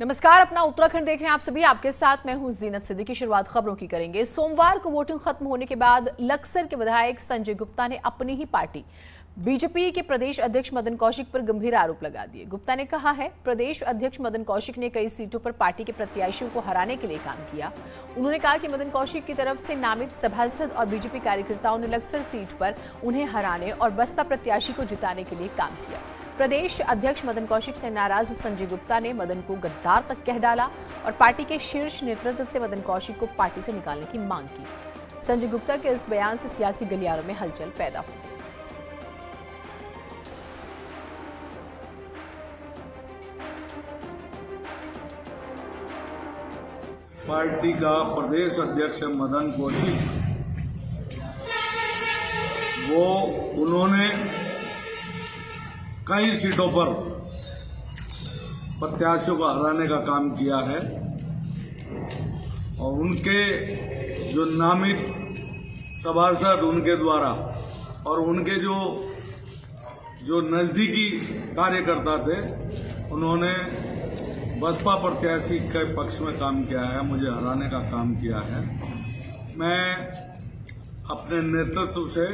नमस्कार, अपना उत्तराखंड देख रहे हैं आप सभी। आपके साथ मैं हूं जीनत सिद्दीकी। शुरुआत खबरों की करेंगे। सोमवार को वोटिंग खत्म होने के बाद लक्सर के विधायक संजय गुप्ता ने अपनी ही पार्टी बीजेपी के प्रदेश अध्यक्ष मदन कौशिक पर गंभीर आरोप लगा दिए। गुप्ता ने कहा है, प्रदेश अध्यक्ष मदन कौशिक ने कई सीटों पर पार्टी के प्रत्याशियों को हराने के लिए काम किया। उन्होंने कहा कि मदन कौशिक की तरफ से नामित सभासद और बीजेपी कार्यकर्ताओं ने लक्सर सीट पर उन्हें हराने और बसपा प्रत्याशी को जिताने के लिए काम किया। प्रदेश अध्यक्ष मदन कौशिक से नाराज संजय गुप्ता ने मदन को गद्दार तक कह डाला और पार्टी के शीर्ष नेतृत्व से मदन कौशिक को पार्टी से निकालने की मांग की। संजय गुप्ता के इस बयान से सियासी गलियारों में हलचल पैदा हो गई। पार्टी का प्रदेश अध्यक्ष मदन कौशिक, उन्होंने कई सीटों पर प्रत्याशियों को हराने का काम किया है और उनके जो नामित सभासद उनके द्वारा और उनके जो नजदीकी कार्यकर्ता थे, उन्होंने बसपा प्रत्याशी के पक्ष में काम किया है, मुझे हराने का काम किया है। मैं अपने नेतृत्व से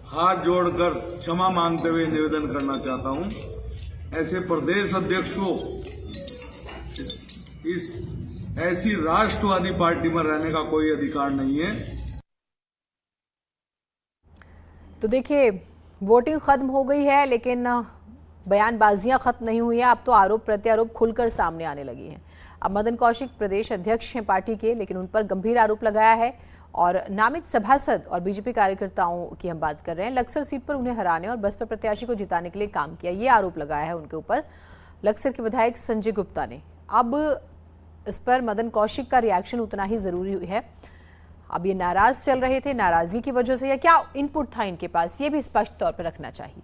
हाथ जोड़कर क्षमा मांगते हुए निवेदन करना चाहता हूं। ऐसे प्रदेश अध्यक्ष को इस ऐसी राष्ट्रवादी पार्टी में रहने का कोई अधिकार नहीं है। तो देखिए, वोटिंग खत्म हो गई है, लेकिन बयानबाजियां खत्म नहीं हुई हैं। अब तो आरोप प्रत्यारोप खुलकर सामने आने लगी हैं। अब मदन कौशिक प्रदेश अध्यक्ष हैं पार्टी के, लेकिन उन पर गंभीर आरोप लगाया है और नामित सभासद और बीजेपी कार्यकर्ताओं की हम बात कर रहे हैं। लक्सर सीट पर उन्हें हराने और बसपा प्रत्याशी को जिताने के लिए काम किया, ये आरोप लगाया है उनके ऊपर लक्सर के विधायक संजय गुप्ता ने। अब इस पर मदन कौशिक का रिएक्शन उतना ही जरूरी है। अब ये नाराज चल रहे थे, नाराजगी की वजह से या क्या इनपुट था इनके पास, ये भी स्पष्ट तौर पर रखना चाहिए।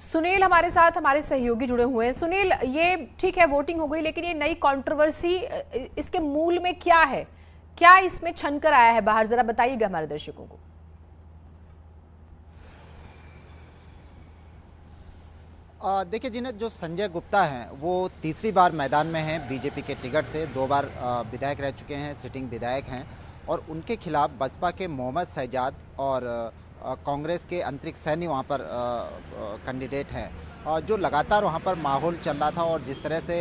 सुनील हमारे साथ, हमारे सहयोगी जुड़े हुए हैं। सुनील, ये ठीक है वोटिंग हो गई, लेकिन ये नई कंट्रोवर्सी, इसके मूल में क्या है, क्या इसमें छनकर आया है बाहर, जरा बताइएगा हमारे दर्शकों को। देखिए जिन्हें जो संजय गुप्ता हैं वो तीसरी बार मैदान में हैं बीजेपी के टिकट से। 2 बार विधायक रह चुके हैं, सिटिंग विधायक हैं और उनके खिलाफ बसपा के मोहम्मद शहजाद और कांग्रेस के अंतरिक्ष सैनी वहाँ पर कैंडिडेट हैं। जो लगातार वहाँ पर माहौल चल रहा था और जिस तरह से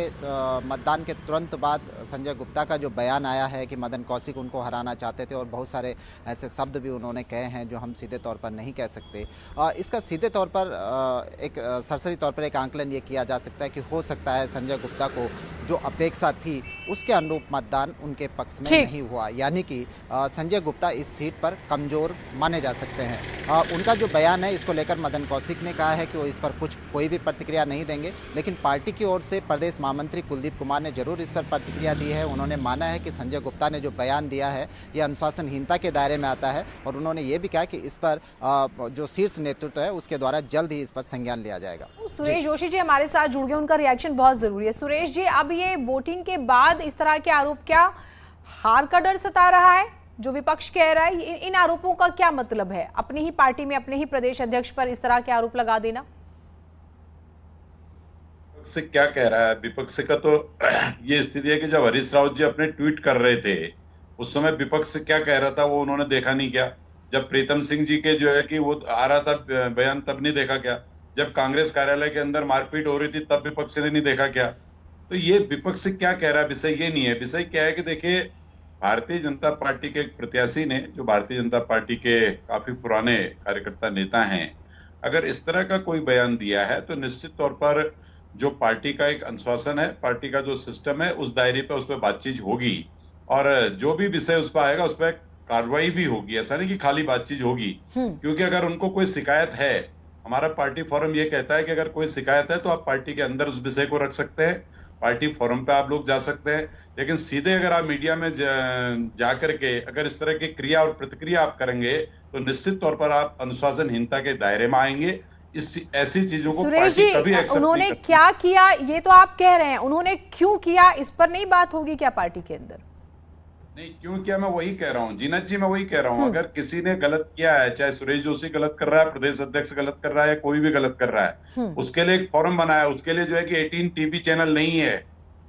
मतदान के तुरंत बाद संजय गुप्ता का जो बयान आया है कि मदन कौशिक उनको हराना चाहते थे और बहुत सारे ऐसे शब्द भी उन्होंने कहे हैं जो हम सीधे तौर पर नहीं कह सकते। इसका सीधे तौर पर एक सरसरी तौर पर एक आंकलन ये किया जा सकता है कि हो सकता है संजय गुप्ता को जो अपेक्षा थी उसके अनुरूप मतदान उनके पक्ष में नहीं हुआ, यानी कि संजय गुप्ता इस सीट पर कमजोर माने जा सकते हैं। उनका जो बयान है इसको लेकर मदन कौशिक ने कहा है कि वो इस पर कोई भी प्रतिक्रिया नहीं देंगे, लेकिन पार्टी की ओर से प्रदेश महामंत्री कुलदीप कुमार ने जरूर इस पर प्रतिक्रिया दी है। उन्होंने माना है कि संजय गुप्ता ने जो बयान दिया है ये अनुशासनहीनता के दायरे में आता है और उन्होंने ये भी कहा कि इस पर जो शीर्ष नेतृत्व है उसके द्वारा जल्द ही इस पर संज्ञान लिया जाएगा। सुरेश जोशी जी हमारे साथ जुड़ गए, उनका रिएक्शन बहुत जरूरी है। सुरेश जी, अब ये वोटिंग के बाद इस तरह के आरोप, क्या हार का डर सता रहा है जो विपक्ष कह रहा है? इन आरोपों का क्या मतलब है? अपनी ही पार्टी में अपने ही प्रदेश अध्यक्ष पर इस तरह के आरोप लगा देना से क्या कह रहा है विपक्ष का? तो ये स्थिति है कि जब हरीश रावत जी अपने ट्वीट कर रहे थे उस समय विपक्ष क्या कह रहा था वो उन्होंने देखा नहीं क्या? जब प्रीतम सिंह जी के जो है कि वो आ रहा था बयान तब नहीं देखा क्या? जब कांग्रेस कार्यालय के अंदर मारपीट हो रही थी तब विपक्ष ने नहीं देखा क्या? तो ये विपक्ष क्या कह रहा है विषय ये नहीं है। विषय क्या है कि देखिए, भारतीय जनता पार्टी के एक प्रत्याशी ने, जो भारतीय जनता पार्टी के काफी पुराने कार्यकर्ता नेता हैं, अगर इस तरह का कोई बयान दिया है तो निश्चित तौर पर जो पार्टी का एक अनुशासन है, पार्टी का जो सिस्टम है, उस दायरे पे उस पर बातचीत होगी और जो भी विषय उस पर आएगा उस पर कार्रवाई भी होगी। ऐसा नहीं कि खाली बातचीत होगी, क्योंकि अगर उनको कोई शिकायत है, हमारा पार्टी फोरम ये कहता है कि अगर कोई शिकायत है तो आप पार्टी के अंदर उस विषय को रख सकते हैं, पार्टी फोरम पे आप लोग जा सकते हैं, लेकिन सीधे अगर आप मीडिया में जा करके अगर इस तरह की क्रिया और प्रतिक्रिया आप करेंगे तो निश्चित तौर पर आप अनुशासनहीनता के दायरे में आएंगे। ऐसी चीजों को सुरेश जी, उन्होंने क्या किया ये तो आप कह रहे हैं, उन्होंने क्यों किया इस पर नहीं बात होगी क्या पार्टी के अंदर? नहीं, क्यों किया मैं वही कह रहा हूँ जीनत जी, मैं वही कह रहा हूँ। अगर किसी ने गलत किया है, चाहे सुरेश जोशी गलत कर रहा है, प्रदेश अध्यक्ष गलत कर रहा है, या कोई भी गलत कर रहा है, उसके लिए एक फोरम बनाया है। उसके लिए जो है कि 18 टीवी चैनल नहीं है,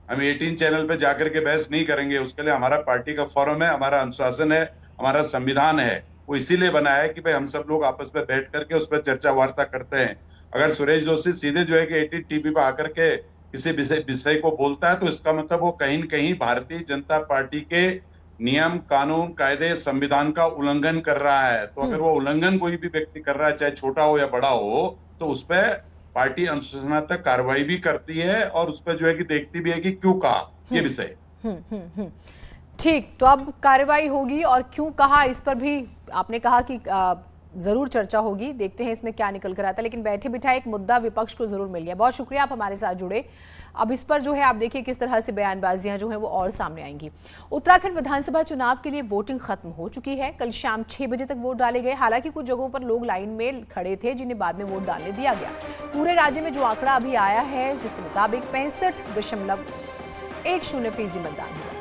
हम 18 चैनल पे जाकर के बहस नहीं करेंगे। उसके लिए हमारा पार्टी का फोरम है, हमारा अनुशासन है, हमारा संविधान है। वो इसीलिए बनाया है कि भाई हम सब लोग आपस में बैठ करके उस पर चर्चा वार्ता करते हैं। अगर सुरेश जोशी सीधे जो है कि 18 टीवी पे आकर के किसी विषय को बोलता है, तो इसका मतलब वो कहीं न कहीं भारतीय जनता पार्टी के नियम, कानून, कायदे, संविधान का उल्लंघन कर रहा है। तो अगर वो उल्लंघन कोई भी व्यक्ति कर रहा है, चाहे छोटा हो या बड़ा हो, तो उस पर पार्टी अनुशासनात्मक कार्रवाई भी करती है और उस पर जो है कि देखती भी है कि क्यों कहा ये विषय। ठीक, तो अब कार्रवाई होगी और क्यों कहा इस पर भी आपने कहा कि जरूर चर्चा होगी। देखते हैं इसमें क्या निकल कर आता है, लेकिन बैठे बिठाए एक मुद्दा विपक्ष को जरूर मिल गया। बहुत शुक्रिया, आप हमारे साथ जुड़े। अब इस पर जो है आप देखिए किस तरह से बयानबाजियां जो है वो और सामने आएंगी। उत्तराखंड विधानसभा चुनाव के लिए वोटिंग खत्म हो चुकी है। कल शाम 6 बजे तक वोट डाले गए। हालांकि कुछ जगहों पर लोग लाइन में खड़े थे जिन्हें बाद में वोट डालने दिया गया। पूरे राज्य में जो आंकड़ा अभी आया है जिसके मुताबिक 65.10% मतदान हुआ।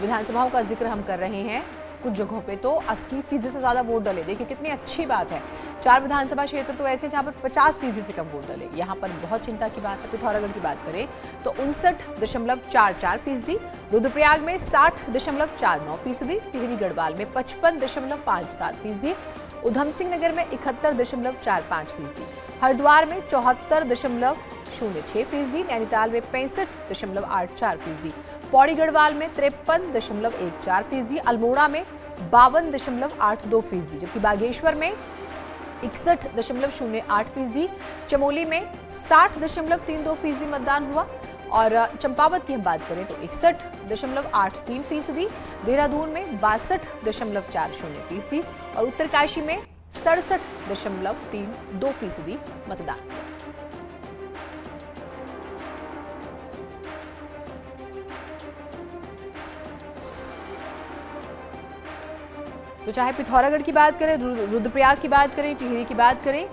विधानसभाओं का जिक्र हम कर रहे हैं, कुछ जगहों पे तो 80% से ज्यादा वोट डले। देखिए कितनी अच्छी बात है। 4 विधानसभा क्षेत्र तो ऐसे जहां पर 50% से कम वोट डले। यहाँ पर बहुत चिंता की बात है। पिथौरागढ़ की बात करें तो 59.44%, रुद्रप्रयाग में 60.49%, टिहरी गढ़वाल में 55.57%, उधम सिंह नगर में 71.45%, हरिद्वार में 74.06%, नैनीताल में 65.84%, पौड़ी गढ़वाल में 53.14%, अल्मोड़ा में 52.82%, जबकि बागेश्वर में 61.08%, चमोली में 60.32% मतदान हुआ। और चंपावत की हम बात करें तो 61.83%, देहरादून में 62.40% और उत्तरकाशी में 67.32% मतदान। तो चाहे पिथौरागढ़ की बात करें, रुद्रप्रयाग की बात करें, टिहरी की बात करें,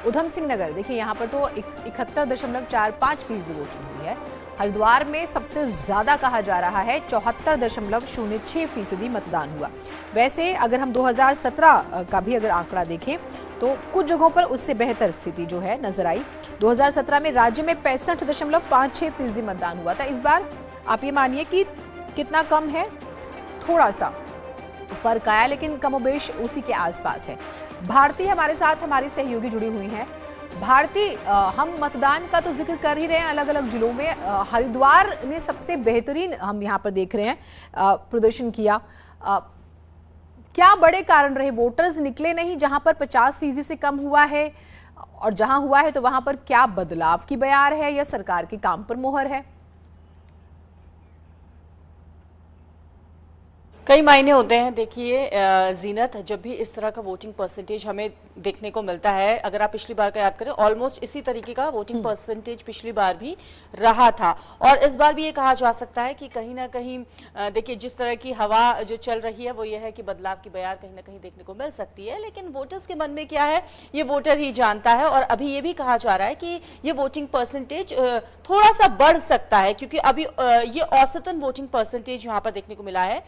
उधम सिंह नगर, देखिए यहाँ पर तो 71.45% वोटिंग हुई है। हरिद्वार में सबसे ज्यादा कहा जा रहा है 74.06% मतदान हुआ। वैसे अगर हम 2017 का भी अगर आंकड़ा देखें तो कुछ जगहों पर उससे बेहतर स्थिति जो है नजर आई। 2017 में राज्य में 65.56% मतदान हुआ था। इस बार आप ये मानिए कि कितना कम है, थोड़ा सा फर्क आया, लेकिन कमोबेश उसी के आसपास है। भारती हमारे साथ, हमारी सहयोगी जुड़ी हुई हैं। भारती, हम मतदान का तो जिक्र कर ही रहे हैं अलग अलग जिलों में। हरिद्वार ने सबसे बेहतरीन हम यहाँ पर देख रहे हैं प्रदर्शन किया। क्या बड़े कारण रहे? वोटर्स निकले नहीं जहां पर 50% से कम हुआ है, और जहां हुआ है तो वहां पर क्या बदलाव की बयार है या सरकार के काम पर मोहर है? कई मायने होते हैं। देखिए जीनत, जब भी इस तरह का वोटिंग परसेंटेज हमें देखने को मिलता है, अगर आप पिछली बार का याद करें, ऑलमोस्ट इसी तरीके का वोटिंग परसेंटेज पिछली बार भी रहा था। और इस बार भी ये कहा जा सकता है कि कहीं ना कहीं देखिए जिस तरह की हवा जो चल रही है वो ये है कि बदलाव की बयार कहीं ना कहीं देखने को मिल सकती है। लेकिन वोटर्स के मन में क्या है ये वोटर ही जानता है। और अभी ये भी कहा जा रहा है कि ये वोटिंग परसेंटेज थोड़ा सा बढ़ सकता है, क्योंकि अभी ये औसतन वोटिंग परसेंटेज यहाँ पर देखने को मिला है।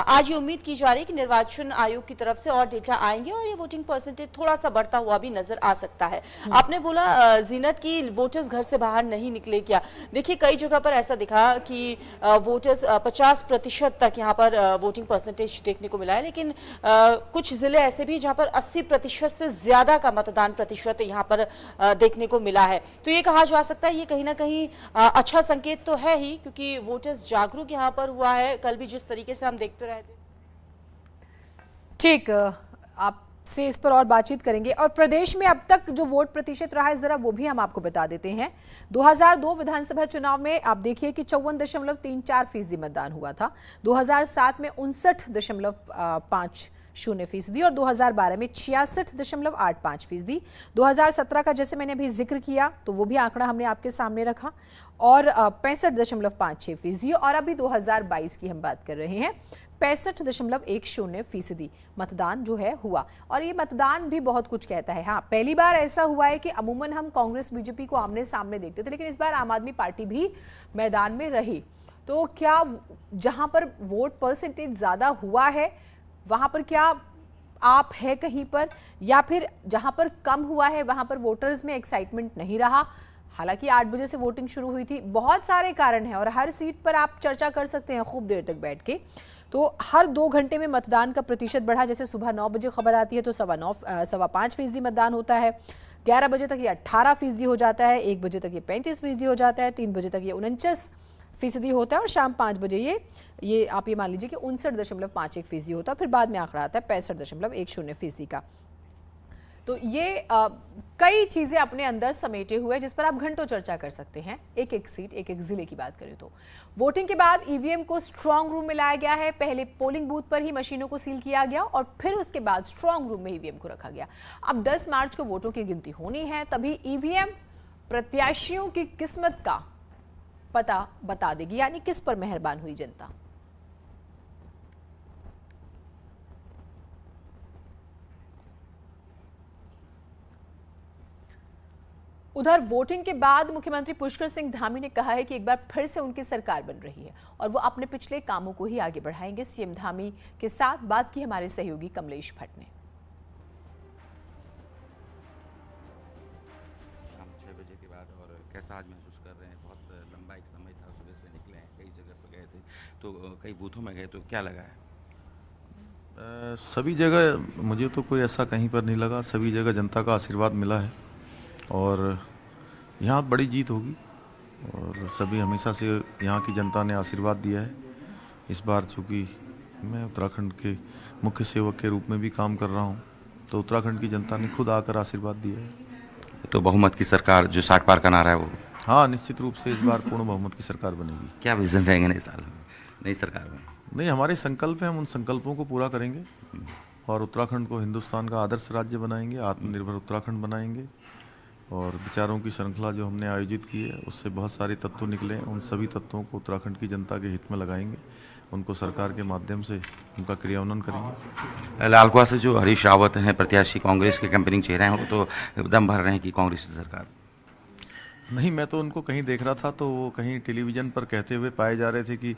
आज ये उम्मीद की जा रही है कि निर्वाचन आयोग की तरफ से और डेटा आएंगे और ये वोटिंग परसेंटेज थोड़ा सा बढ़ता हुआ भी नजर आ सकता है। आपने बोला जीनत की वोटर्स घर से बाहर नहीं निकले क्या? देखिए कई जगह पर ऐसा दिखा कि वोटर्स 50% तक यहाँ पर वोटिंग परसेंटेज देखने को मिला है, लेकिन कुछ जिले ऐसे भी जहाँ पर 80% से ज्यादा का मतदान प्रतिशत यहाँ पर देखने को मिला है। तो ये कहा जा सकता है ये कहीं ना कहीं अच्छा संकेत तो है ही, क्योंकि वोटर्स जागरूक यहाँ पर हुआ है। कल भी जिस तरीके से हम देखते रहे थे। ठीक, आपसे इस पर और बातचीत करेंगे। और प्रदेश में अब तक जो वोट प्रतिशत रहा है जरा वो भी हम आपको बता देते हैं। 2002 विधानसभा चुनाव में आप देखिए कि 54.34% मतदान हुआ था। 2007 में 59.50% और 2012 में 66.85%। 2017 का जैसे मैंने अभी जिक्र किया तो वो भी आंकड़ा हमने आपके सामने रखा, और 65.56%। और अभी 2022 की हम बात कर रहे हैं, 65.10% मतदान जो है हुआ। और ये मतदान भी बहुत कुछ कहता है। हाँ, पहली बार ऐसा हुआ है कि अमूमन हम कांग्रेस बीजेपी को आमने सामने देखते थे, लेकिन इस बार आम आदमी पार्टी भी मैदान में रही। तो क्या जहां पर वोट परसेंटेज ज्यादा हुआ है वहां पर क्या आप है कहीं पर, या फिर जहां पर कम हुआ है वहां पर वोटर्स में एक्साइटमेंट नहीं रहा? हालांकि 8 बजे से वोटिंग शुरू हुई थी, बहुत सारे कारण हैं और हर सीट पर आप चर्चा कर सकते हैं खूब देर तक बैठ के। तो हर 2 घंटे में मतदान का प्रतिशत बढ़ा, जैसे सुबह 9 बजे खबर आती है तो 5.25% मतदान होता है, 11 बजे तक ये 18% हो जाता है, 1 बजे तक ये 35% हो जाता है, 3 बजे तक ये 49% होता है और शाम 5 बजे ये आप ये मान लीजिए कि 59.51% होता है। फिर बाद में आंकड़ा आता है 65.10% का। तो ये कई चीजें अपने अंदर समेटे हुए जिस पर आप घंटों चर्चा कर सकते हैं। एक एक सीट, एक एक जिले की बात करें तो वोटिंग के बाद ईवीएम को स्ट्रांग रूम में लाया गया है। पहले पोलिंग बूथ पर ही मशीनों को सील किया गया और फिर उसके बाद स्ट्रांग रूम में ईवीएम को रखा गया। अब 10 मार्च को वोटों की गिनती होनी है, तभी ईवीएम प्रत्याशियों की किस्मत का पता बता देगी, यानी किस पर मेहरबान हुई जनता। उधर वोटिंग के बाद मुख्यमंत्री पुष्कर सिंह धामी ने कहा है कि एक बार फिर से उनकी सरकार बन रही है और वो अपने पिछले कामों को ही आगे बढ़ाएंगे। सीएम धामी के साथ बात की हमारे सहयोगी कमलेश भट्ट ने। शाम 6 बजे के बाद और कैसा आज महसूस कर रहे हैं? बहुत लंबा एक समय था, सुबह से निकले हैं, कई जगह पर गए थे, तो कई बूथों में गए, तो क्या लगा है? सभी जगह मुझे तो कोई ऐसा कहीं पर नहीं लगा, सभी जगह जनता का आशीर्वाद मिला है और यहाँ बड़ी जीत होगी और सभी हमेशा से यहाँ की जनता ने आशीर्वाद दिया है। इस बार चूँकि मैं उत्तराखंड के मुख्य सेवक के रूप में भी काम कर रहा हूँ तो उत्तराखंड की जनता ने खुद आकर आशीर्वाद दिया है। तो बहुमत की सरकार जो 60 पार का नारा है वो? हाँ, निश्चित रूप से इस बार पूर्ण बहुमत की सरकार बनेगी। क्या विजन रहेंगे नए साल में, नई सरकार में? नहीं, हमारे संकल्प हैं, हम उन संकल्पों को पूरा करेंगे और उत्तराखंड को हिंदुस्तान का आदर्श राज्य बनाएंगे, आत्मनिर्भर उत्तराखंड बनाएंगे। और विचारों की श्रृंखला जो हमने आयोजित की है उससे बहुत सारे तत्व निकले हैं, उन सभी तत्वों को उत्तराखंड की जनता के हित में लगाएंगे, उनको सरकार के माध्यम से उनका क्रियान्वयन करेंगे। लालकुआ से जो हरीश रावत हैं प्रत्याशी, कांग्रेस के कैंपेनिंग चेहरे हैं, वो तो दम भर रहे हैं कि कांग्रेस की सरकार। नहीं, मैं तो उनको कहीं देख रहा था तो वो कहीं टेलीविज़न पर कहते हुए पाए जा रहे थे कि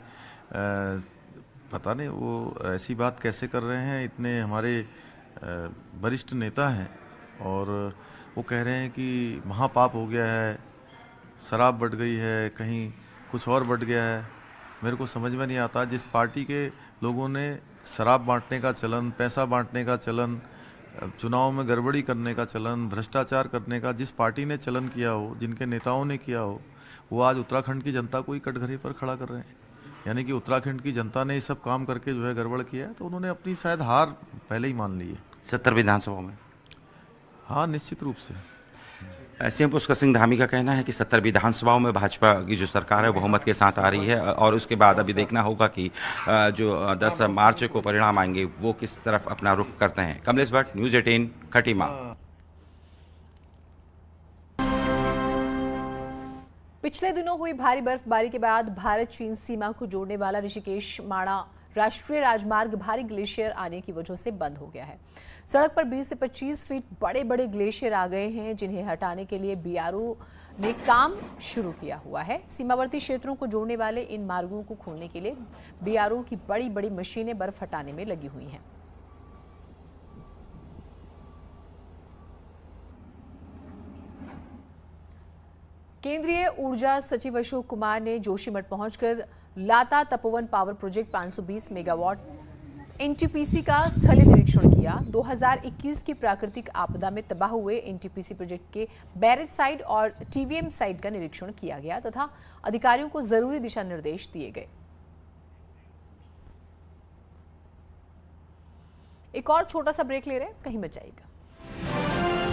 पता नहीं वो ऐसी बात कैसे कर रहे हैं, इतने हमारे वरिष्ठ नेता हैं और वो कह रहे हैं कि महापाप हो गया है, शराब बढ़ गई है, कहीं कुछ और बढ़ गया है। मेरे को समझ में नहीं आता, जिस पार्टी के लोगों ने शराब बांटने का चलन, पैसा बांटने का चलन, चुनाव में गड़बड़ी करने का चलन, भ्रष्टाचार करने का जिस पार्टी ने चलन किया हो, जिनके नेताओं ने किया हो, वो आज उत्तराखंड की जनता को ही कटघरे पर खड़ा कर रहे हैं। यानी कि उत्तराखंड की जनता ने ये सब काम करके जो है गड़बड़ किया है, तो उन्होंने अपनी शायद हार पहले ही मान ली है। 70 विधानसभा में? हाँ, निश्चित रूप से। सीएम पुष्कर सिंह धामी का कहना है कि 70 विधानसभाओं में भाजपा की जो सरकार है बहुमत के साथ आ रही है और उसके बाद अभी देखना होगा कि जो 10 मार्च को परिणाम आएंगे वो किस तरफ अपना रुख करते हैं। कमलेश भट्ट, न्यूज़ 18, खटीमा। पिछले दिनों हुई भारी बर्फबारी के बाद भारत चीन सीमा को जोड़ने वाला ऋषिकेश माणा राष्ट्रीय राजमार्ग भारी ग्लेशियर आने की वजह से बंद हो गया है। सड़क पर 20 से 25 फीट बड़े बड़े ग्लेशियर आ गए हैं, जिन्हें हटाने के लिए बीआरओ ने काम शुरू किया हुआ है। सीमावर्ती क्षेत्रों को जोड़ने वाले इन मार्गों को खोलने के लिए बीआरओ की बड़ी बड़ी मशीनें बर्फ हटाने में लगी हुई हैं। केंद्रीय ऊर्जा सचिव अशोक कुमार ने जोशीमठ पहुंचकर लाता Tapovan power project 520 megawatt NTPC का स्थलीय निरीक्षण किया। 2021 की प्राकृतिक आपदा में तबाह हुए एनटीपीसी प्रोजेक्ट के बैरेज साइट और टीवीएम साइट का निरीक्षण किया गया तथा अधिकारियों को जरूरी दिशा निर्देश दिए गए। एक और छोटा सा ब्रेक ले रहे हैं, कहीं मत जाइएगा।